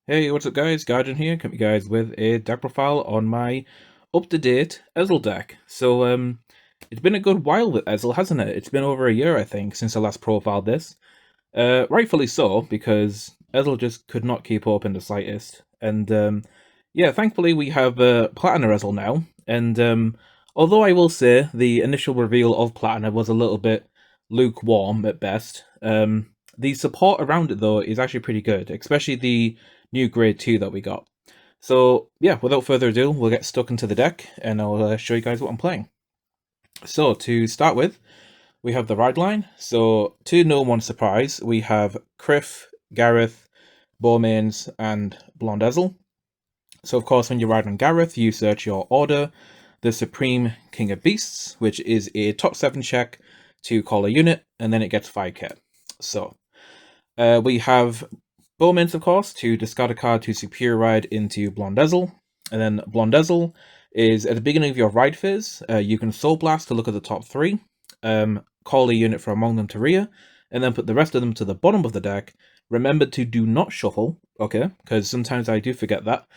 Hey, what's up guys? Guardian here, coming you guys with a deck profile on my up-to-date Ezel deck. It's been a good while with Ezel, hasn't it? It's been over a year, I think, since I last profiled this. Rightfully so, because Ezel just could not keep up in the slightest. Yeah, thankfully we have Platina Ezel now, although I will say the initial reveal of Platina was a little bit lukewarm at best, the support around it though is actually pretty good, especially the new grade 2 that we got. So yeah, without further ado, we'll get stuck into the deck and I'll show you guys what I'm playing. So to start with, we have the ride line. So to no one's surprise, we have Criff, Gareth, Bowmains, and Blonde Ezel. So of course, when you ride on Gareth, you search your order, the Supreme King of Beasts, which is a top 7 check to call a unit, and then it gets 5k. So we have Bowmans, of course, to discard a card to Superior Ride into Blonde Ezel. And then Blonde Ezel is at the beginning of your ride phase. You can Soul Blast to look at the top 3, call a unit from among them to rear, and then put the rest of them to the bottom of the deck. Remember to do not shuffle, okay? Because sometimes I do forget that.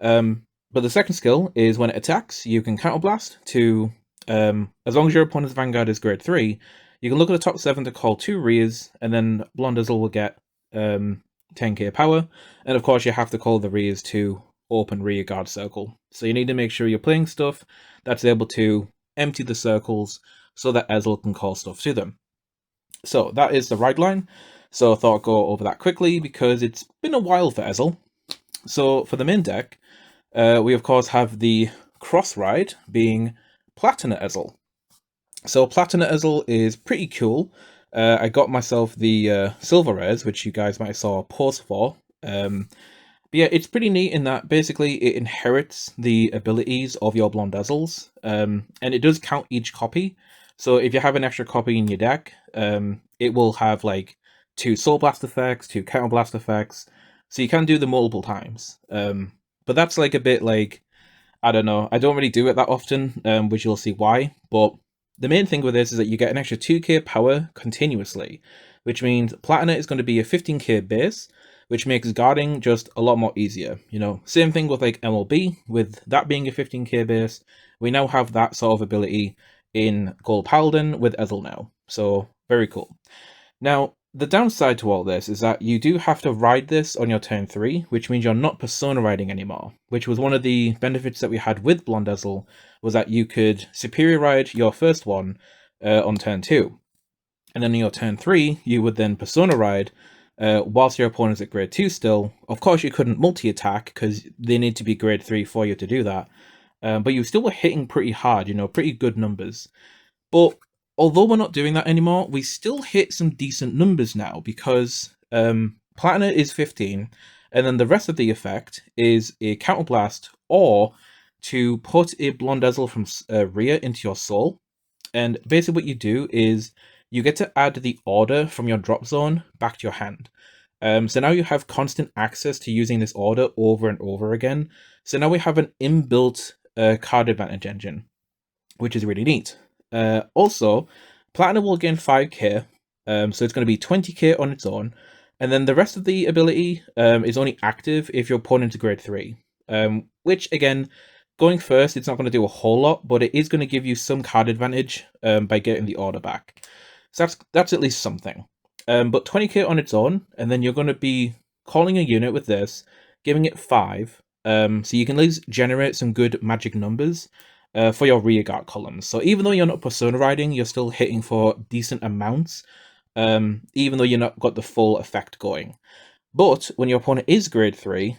But the second skill is when it attacks, you can Counterblast to, as long as your opponent's Vanguard is grade 3, you can look at the top 7 to call 2 rears, and then Blonde Ezel will get 10k power. And of course, you have to call the rears to open rear guard circle. So you need to make sure you're playing stuff that's able to empty the circles so that Ezel can call stuff to them. So that is the ride line. So I thought I'd go over that quickly because it's been a while for Ezel. So for the main deck, we of course have the cross ride being Platina Ezel. So Platina Ezel is pretty cool. I got myself the silver rares, which you guys might have saw a post for. But yeah, it's pretty neat in that basically it inherits the abilities of your Blonde Ezels, and it does count each copy. So if you have an extra copy in your deck, it will have like 2 Soul Blast effects, 2 Counter Blast effects, so you can do them multiple times. But that's like a bit like, I don't know, I don't really do it that often, which you'll see why, but the main thing with this is that you get an extra 2k power continuously, which means Platina is going to be a 15k base, which makes guarding just a lot more easier. You know, same thing with like MLB, with that being a 15k base, we now have that sort of ability in Gold Paladin with Ezel now. So, very cool. Now, the downside to all this is that you do have to ride this on your turn 3, which means you're not persona riding anymore, which was one of the benefits that we had with Blonde Ezel, was that you could superior ride your first one on turn 2. And then on your turn 3, you would then persona ride whilst your opponent's at grade 2 still. Of course, you couldn't multi-attack because they need to be grade 3 for you to do that. But you still were hitting pretty hard, you know, pretty good numbers. But although we're not doing that anymore, we still hit some decent numbers now because Platina is 15, and then the rest of the effect is a Counterblast or to put a Blonde Ezel from rear into your soul. And basically what you do is you get to add the order from your drop zone back to your hand. So now you have constant access to using this order over and over again. So now we have an inbuilt card advantage engine, which is really neat. Also, Platina will gain 5k, so it's going to be 20k on its own, and then the rest of the ability is only active if your opponent's grade 3, which again, going first, it's not going to do a whole lot, but it is going to give you some card advantage by getting the order back. So that's at least something. But 20k on its own, and then you're going to be calling a unit with this, giving it 5, so you can at least generate some good magic numbers for your rearguard columns. So even though you're not persona riding, you're still hitting for decent amounts, even though you're not got the full effect going. But when your opponent is grade 3,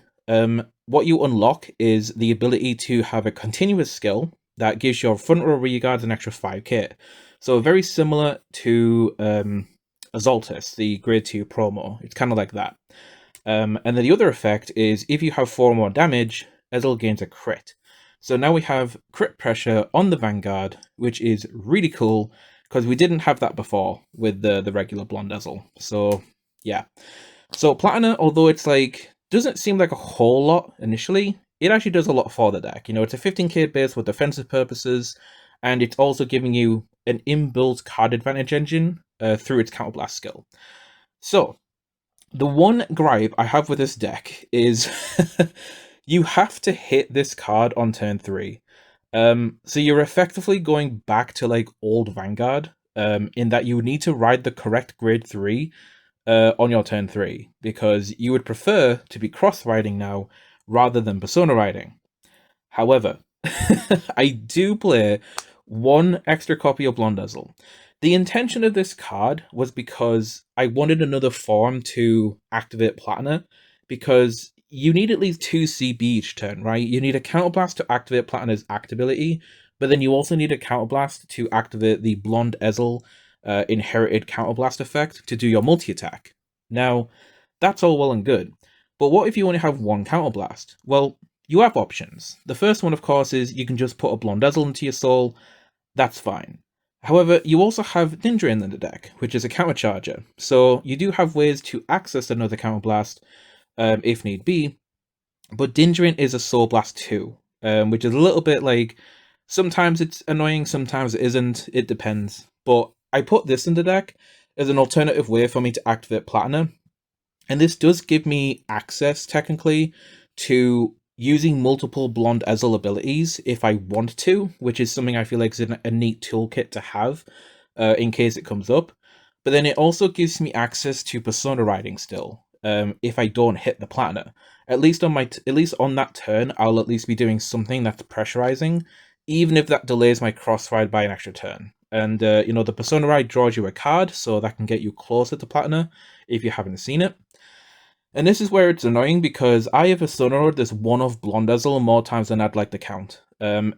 what you unlock is the ability to have a continuous skill that gives your front row rearguards an extra 5k. So very similar to Azaltis, the grade 2 promo. It's kind of like that. And then the other effect is if you have 4 more damage, Ezel gains a crit. So now we have crit pressure on the Vanguard, which is really cool because we didn't have that before with the regular Blonde Ezel. So yeah. So Platina, although it's like doesn't seem like a whole lot initially, it actually does a lot for the deck. You know, it's a 15k base for defensive purposes, and it's also giving you an inbuilt card advantage engine through its Counterblast skill. So The one gripe I have with this deck is you have to hit this card on turn 3. So you're effectively going back to like old Vanguard, in that you need to ride the correct grade 3 on your turn 3, because you would prefer to be cross riding now rather than persona riding. However, I do play one extra copy of Blondezel. The intention of this card was because I wanted another form to activate Platina, because you need at least 2 CB each turn, right? You need a Counterblast to activate Platina's Act ability, but then you also need a Counterblast to activate the Blonde Ezel inherited Counterblast effect to do your multi-attack. Now, that's all well and good, but what if you only have one Counterblast? Well, you have options. The first one, of course, is you can just put a Blondezel into your soul. That's fine. However, you also have Nindrain in the deck, which is a countercharger. So you do have ways to access another counterblast if need be, but Dindrain is a Soul Blast too, which is a little bit like, sometimes it's annoying, sometimes it isn't, it depends. But I put this in the deck as an alternative way for me to activate Platina, and this does give me access, technically, to using multiple Blonde Ezel abilities if I want to, which is something I feel like is a neat toolkit to have in case it comes up. But then it also gives me access to Persona Riding still, if I don't hit the Platina. At least on that turn, I'll at least be doing something that's pressurizing, even if that delays my cross ride by an extra turn. And the Persona Ride draws you a card, so that can get you closer to Platina if you haven't seen it. And this is where it's annoying, because I have a Sonorod this one of Blondezel more times than I'd like to count. And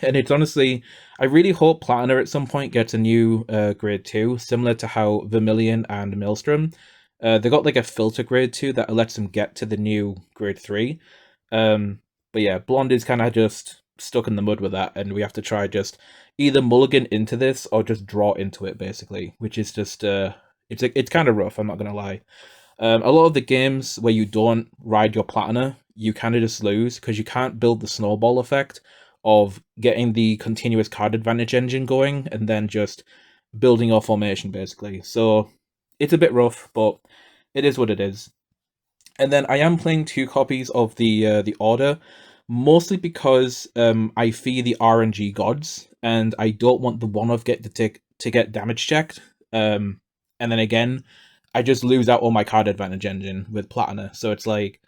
it's honestly, I really hope Platina at some point gets a new grade 2, similar to how Vermilion and Maelstrom. They got like a filter grade 2 that lets them get to the new grade 3. But yeah, Blonde is kind of just stuck in the mud with that, and we have to try just either mulligan into this or just draw into it, basically, which is just, it's kind of rough, I'm not going to lie. A lot of the games where you don't ride your Platina, you kind of just lose because you can't build the snowball effect of getting the continuous card advantage engine going and then just building your formation, basically. So it's a bit rough, but it is what it is. And then I am playing 2 copies of the Order, mostly because I fear the RNG gods, and I don't want the one-off to get damage checked. And then again, I just lose out on my card advantage engine with Platina. So it's like,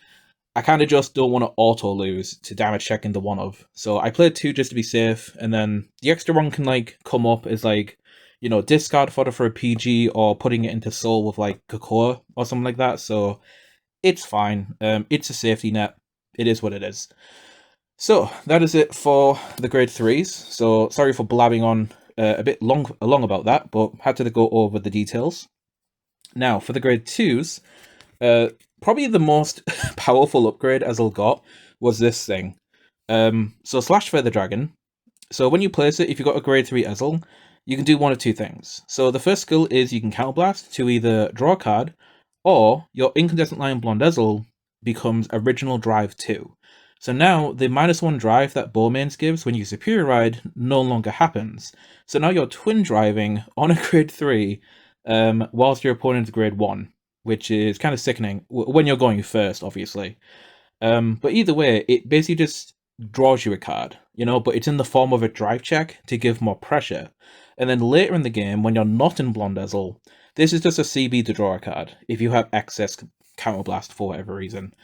I kind of just don't want to auto lose to damage checking the one of. So I played 2 just to be safe, and then the extra one can like come up as like, discard fodder for a PG or putting it into soul with like Kakor or something like that. So it's fine. It's a safety net. It is what it is. So that is it for the grade 3s. So sorry for blabbing on a bit long about that, but had to go over the details. Now, for the grade 2s, probably the most powerful upgrade Ezel got was this thing. So Slash Feather Dragon. So when you place it, if you've got a grade 3 Ezel, you can do one of 2 things. So the first skill is you can Counterblast to either draw a card, or your Incandescent Lion Blonde Ezel becomes Original Drive 2. So now the -1 drive that Bowmains gives when you Superior Ride no longer happens. So now you're twin driving on a grade 3, whilst your opponent's grade 1, which is kind of sickening when you're going first, obviously. But either way, it basically just draws you a card, but it's in the form of a drive check to give more pressure. And then later in the game, when you're not in Blonde Ezel, this is just a CB to draw a card if you have excess Counterblast for whatever reason,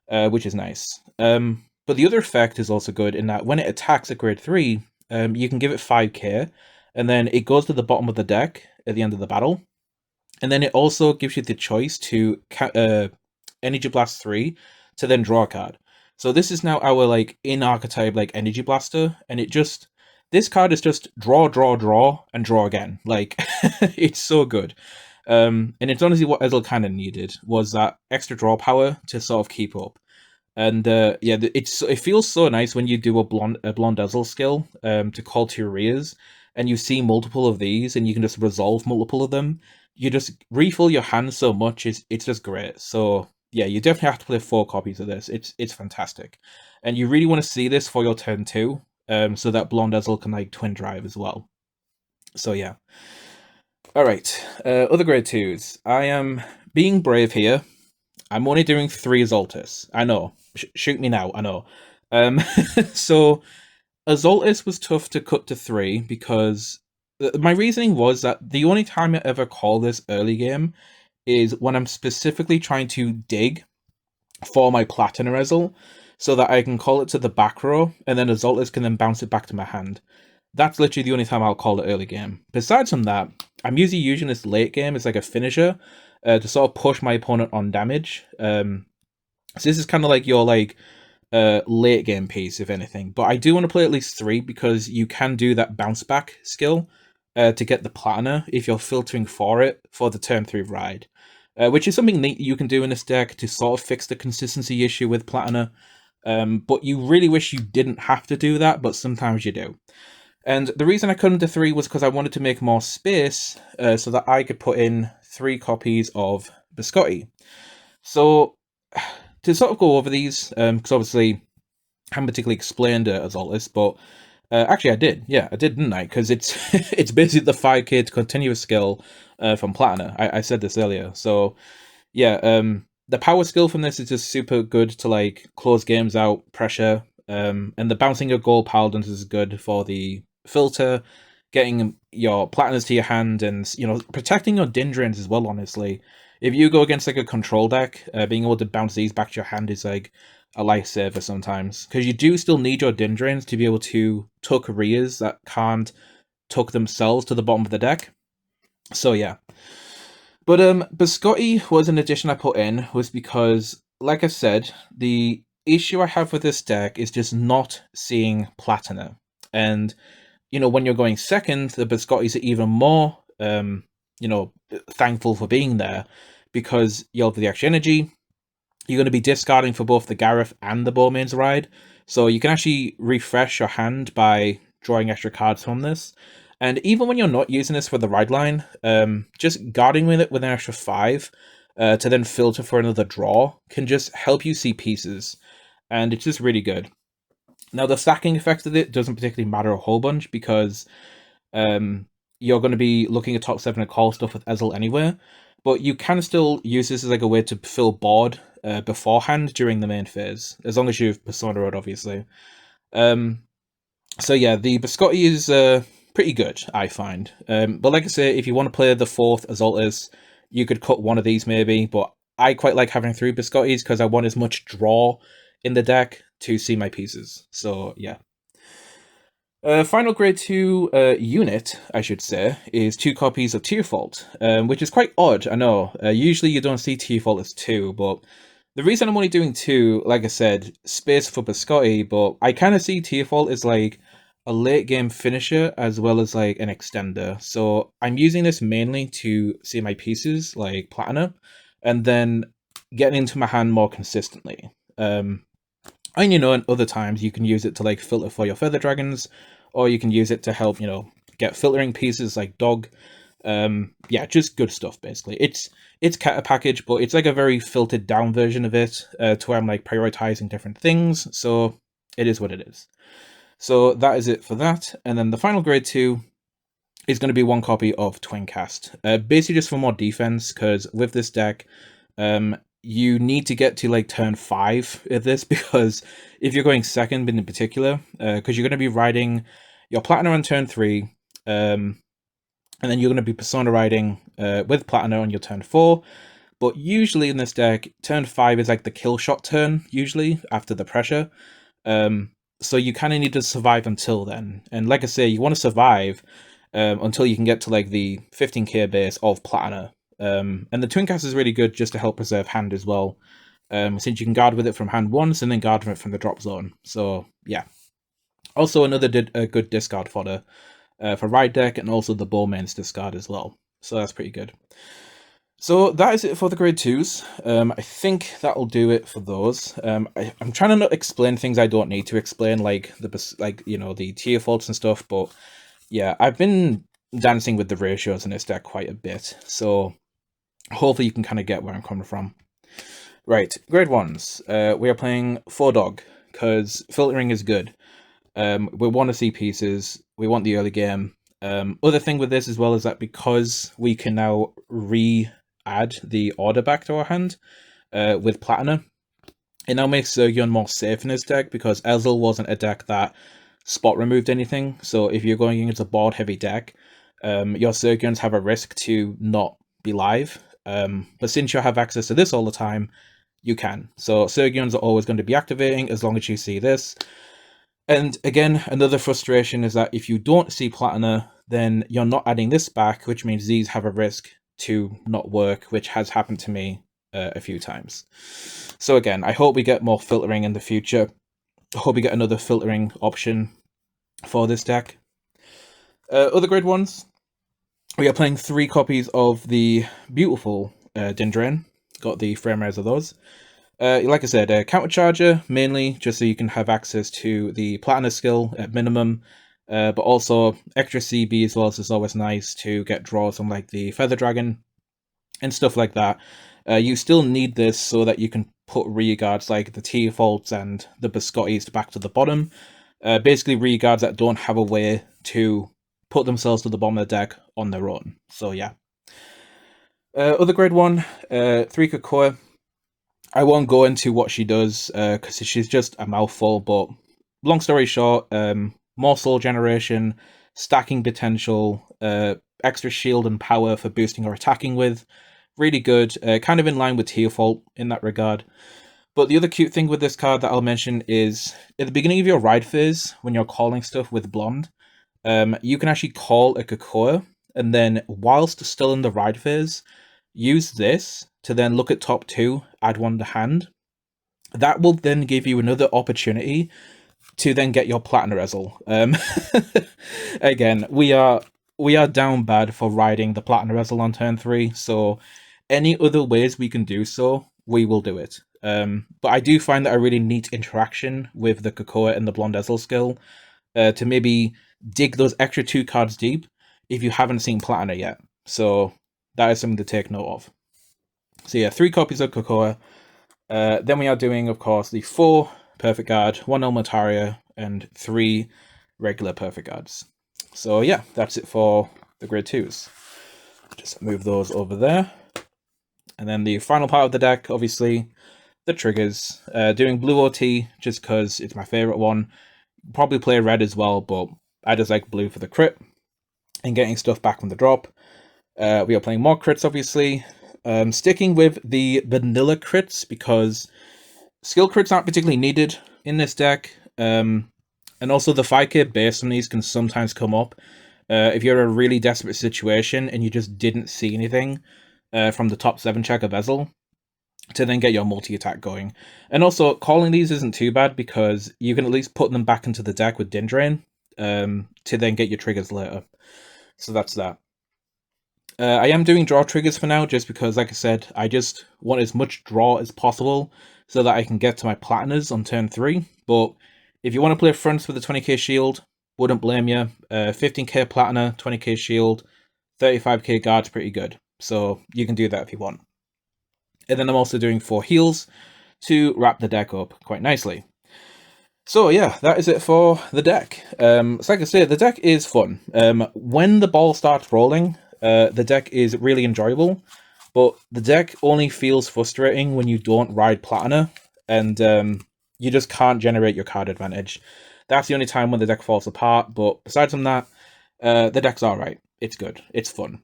which is nice. But the other effect is also good in that when it attacks at grade 3, you can give it 5k, and then it goes to the bottom of the deck at the end of the battle. And then it also gives you the choice to Energy Blast 3 to then draw a card. So this is now our like in archetype like Energy Blaster, and this card is just draw, draw, draw, and draw again. Like it's so good. And it's honestly what Ezel kind of needed, was that extra draw power to sort of keep up. And yeah, it feels so nice when you do a blonde Ezel skill to call to your rears, and you see multiple of these, and you can just resolve multiple of them. You just refill your hand so much, it's just great. So yeah, you definitely have to play 4 copies of this. It's fantastic, and you really want to see this for your turn 2, so that Blonde Ezel can like twin drive as well. So yeah. All right, other grade 2s. I am being brave here, I'm only doing 3 Azaltis. I know. Shoot me now. I know. Um, so Azaltis was tough to cut to 3 because my reasoning was that the only time I ever call this early game is when I'm specifically trying to dig for my Platina Ezel so that I can call it to the back row and then Azaltis can then bounce it back to my hand. That's literally the only time I'll call it early game. Besides from that, I'm usually using this late game as like a finisher to sort of push my opponent on damage. So this is kind of like your like late game piece, if anything. But I do want to play at least 3 because you can do that bounce back skill to get the Platina if you're filtering for it for the turn 3 ride. Which is something that you can do in this deck to sort of fix the consistency issue with Platina. But you really wish you didn't have to do that, but sometimes you do. And the reason I cut into 3 was because I wanted to make more space so that I could put in 3 copies of Biscotti. So, to sort of go over these, because obviously I haven't particularly explained Azaltis, but actually I did. Yeah, I did, didn't I? Because it's it's basically the 5k to continuous skill from Platina. I said this earlier. So, yeah, the power skill from this is just super good to like close games out, pressure, and the bouncing of gold paladins is good for the filter, getting your platinas to your hand, and protecting your Dindrains as well. Honestly, if you go against like a control deck, being able to bounce these back to your hand is like a lifesaver sometimes, because you do still need your Dindrains to be able to tuck Rias that can't tuck themselves to the bottom of the deck. So yeah. But Biscotti was an addition I put in was because, like I said, the issue I have with this deck is just not seeing Platina. And, when you're going second, the Biscottis are even more, thankful for being there because you have the extra energy. You're going to be discarding for both the Gareth and the Bowman's Ride. So you can actually refresh your hand by drawing extra cards from this. And even when you're not using this for the ride line, just guarding with it with an extra 5 to then filter for another draw can just help you see pieces. And it's just really good. Now, the stacking effect of it doesn't particularly matter a whole bunch because you're going to be looking at top 7 and call stuff with Ezel anyway. But you can still use this as like a way to fill board beforehand during the main phase, as long as you've Persona Road, obviously. So yeah, the Biscotti is pretty good, I find. But like I say, if you want to play the 4th Azaltis, you could cut one of these maybe, but I quite like having 3 Biscottis because I want as much draw in the deck to see my pieces. So yeah. Final grade 2 unit, I should say, is 2 copies of Tearfault, which is quite odd, I know. Usually you don't see Tearfault as 2, but the reason I'm only doing 2, like I said, space for Biscotti, but I kind of see Tearfault as like a late game finisher as well as like an extender. So I'm using this mainly to see my pieces, like Platina, and then getting into my hand more consistently. And in other times you can use it to like filter for your Feather Dragons, or you can use it to help, get filtering pieces like Dog. Yeah, just good stuff basically. It's Keter package, but it's like a very filtered down version of it, to where I'm like prioritizing different things, so it is what it is. So that is it for that, and then the final grade 2 is going to be 1 copy of Twincast. Basically just for more defense, because with this deck, you need to get to like turn 5 at this, because if you're going second in particular, because you're going to be riding your Platina on turn 3, and then you're going to be Persona riding with Platina on your turn 4. But usually in this deck, turn 5 is like the kill shot turn, usually, after the pressure. So you kind of need to survive until then. And like I say, you want to survive until you can get to like the 15k base of Platina. And the Twincast is really good just to help preserve hand as well, since you can guard with it from hand once and then guard with it from the drop zone. So yeah. Also another good discard fodder for ride deck, and also the Bowman's discard as well. So that's pretty good. So that is it for the grade 2s. I think that'll do it for those. I'm trying to not explain things I don't need to explain, like the tier faults and stuff. But yeah, I've been dancing with the ratios in this deck quite a bit, so hopefully you can kind of get where I'm coming from. Right, grade 1s. We are playing 4 Dog because filtering is good. We want to see pieces. We want the early game. Other thing with this as well is that because we can now re-add the order back to our hand, with Platina. It now makes Zergion more safe in his deck because Ezel wasn't a deck that spot removed anything. So if you're going against a board heavy deck, your Zergions have a risk to not be live. But since you have access to this all the time, you can. So Zergions are always going to be activating as long as you see this. And again, another frustration is that if you don't see Platina, then you're not adding this back, which means these have a risk to not work, which has happened to me a few times. So again, I hope we get more filtering in the future. I hope we get another filtering option for this deck. Other grid ones, we are playing 3 copies of the beautiful Dindrain. Got the frame rares of those. Like I said, countercharger, mainly just so you can have access to the Platina skill at minimum, but also extra CB as well, so it's always nice to get draws on like the Feather Dragon and stuff like that. You still need this so that you can put rear guards like the Tearfolds and the Biscottis back to the bottom. Basically rear guards that don't have a way to put themselves to the bottom of the deck on their own. So yeah. Other grade 1, 3 Kakua. I won't go into what she does, because she's just a mouthful, but long story short, more soul generation, stacking potential, extra shield and power for boosting or attacking with. Really good, kind of in line with Tearfold in that regard. But the other cute thing with this card that I'll mention is, at the beginning of your ride phase, when you're calling stuff with Blonde, you can actually call a Kakua, and then whilst still in the ride phase, use this to then look at top 2, add 1 to hand. That will then give you another opportunity to then get your Platina Ezel. Again, we are down bad for riding the Platina Ezel on turn 3, so any other ways we can do so, we will do it. But I do find that a really neat interaction with the Kakua and the Blonde Ezel skill to maybe dig those extra 2 cards deep if you haven't seen Platina yet. So that is something to take note of. So yeah, 3 copies of Kakua. Then we are doing, of course, the 4 Perfect Guard, 1 Elmataria, and 3 regular Perfect Guards. So yeah, that's it for the grade 2s. Just move those over there. And then the final part of the deck, obviously, the triggers. Doing blue OT, just because it's my favourite one. Probably play red as well, but I just like blue for the crit and getting stuff back from the drop. We are playing more crits, obviously. Sticking with the vanilla crits because skill crits aren't particularly needed in this deck. And also the 5k base on these can sometimes come up if you're in a really desperate situation and you just didn't see anything from the top 7 check of Ezel to then get your multi-attack going. And also, calling these isn't too bad because you can at least put them back into the deck with Dindrain to then get your triggers later. So that's that. I am doing draw triggers for now, just because, like I said, I just want as much draw as possible so that I can get to my Platinas on turn 3. But if you want to play fronts with a 20k shield, wouldn't blame you. 15k Platina, 20k shield, 35k guard's pretty good. So you can do that if you want. And then I'm also doing 4 heals to wrap the deck up quite nicely. So yeah, that is it for the deck. So like I said, the deck is fun. When the ball starts rolling, the deck is really enjoyable, but the deck only feels frustrating when you don't ride Platina, and you just can't generate your card advantage. That's the only time when the deck falls apart, but besides from that, the deck's alright. It's good. It's fun.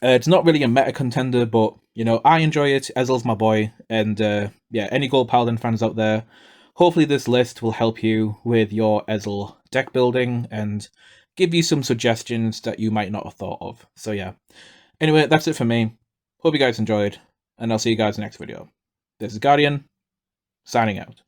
It's not really a meta contender, but, you know, I enjoy it. Ezel's my boy, and yeah, any Gold Paladin fans out there, hopefully this list will help you with your Ezel deck building and give you some suggestions that you might not have thought of. So yeah. Anyway, that's it for me. Hope you guys enjoyed, and I'll see you guys in the next video. This is Guardian, signing out.